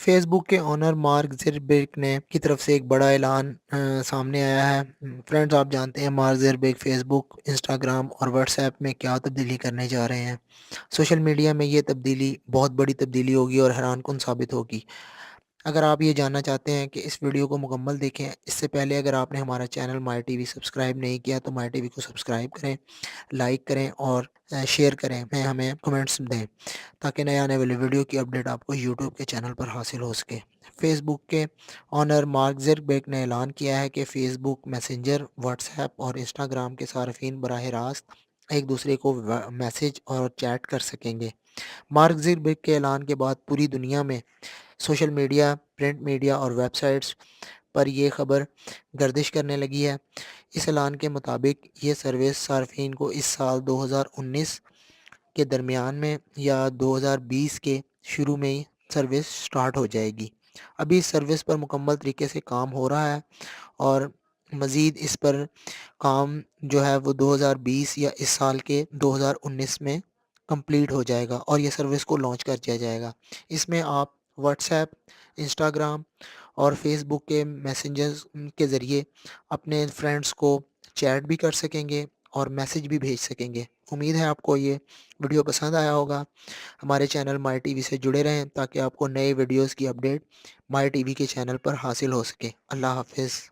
Face بک کے owner mark زربرگ نے کی طرف سے ایک بڑا اعلان سامنے آیا ہے۔ فرینڈز، آپ جانتے ہیں مارک زربرگ فیس بک، انسٹاگرام اور واٹس ایپ میں کیا تبدیلی کرنے جا رہے ہیں۔ سوشل میڈیا میں یہ تبدیلی بہت بڑی تبدیلی ہوگی اور حیران کن ثابت ہوگی۔ اگر آپ یہ جاننا چاہتے ہیں کہ اس ویڈیو کو مکمل دیکھیں، اس سے پہلے اگر آپ نے ہمارا چینل مائی ٹی وی سبسکرائب نہیں کیا تو مائی ٹی وی کو سبسکرائب کریں، لائک کریں اور شیئر کریں، ہمیں کمنٹس دیں تاکہ نئے آنے والی ویڈیو کی اپڈیٹ آپ کو یوٹیوب کے چینل پر حاصل ہو سکے۔ فیس بک کے آنر مارک زربرگ نے اعلان کیا ہے کہ فیس بک میسنجر، واٹس ایپ اور انسٹاگرام کے صارفین براہ راست ایک دوسرے کو میسج اور چیٹ کر سکیں گے۔ مارک زربرگ کے اعلان کے بعد پوری دنیا میں سوشل میڈیا، پرنٹ میڈیا اور ویب سائٹس پر یہ خبر گردش کرنے لگی ہے۔ اس اعلان کے مطابق یہ سروس صارفین کو اس سال 2019 کے درمیان میں یا 2020 کے شروع میں ہی سروس سٹارٹ ہو جائے گی۔ ابھی اس سروس پر مکمل طریقے سے کام ہو رہا ہے اور مزید اس پر کام جو ہے وہ 2020 یا اس سال کے 2019 میں کمپلیٹ ہو جائے گا اور یہ سروس کو لانچ کر دیا جائے گا۔ اس میں آپ واٹس ایپ، انسٹاگرام اور فیس بک کے میسنجرز کے ذریعے اپنے فرینڈس کو چیٹ بھی کر سکیں گے اور میسج بھی بھیج سکیں گے۔ امید ہے آپ کو یہ ویڈیو پسند آیا ہوگا۔ ہمارے چینل مائی ٹی وی سے جڑے رہیں تاکہ آپ کو نئے ویڈیوز کی اپڈیٹ مائی ٹی وی کے چینل پر حاصل ہو سکے۔ اللہ حافظ۔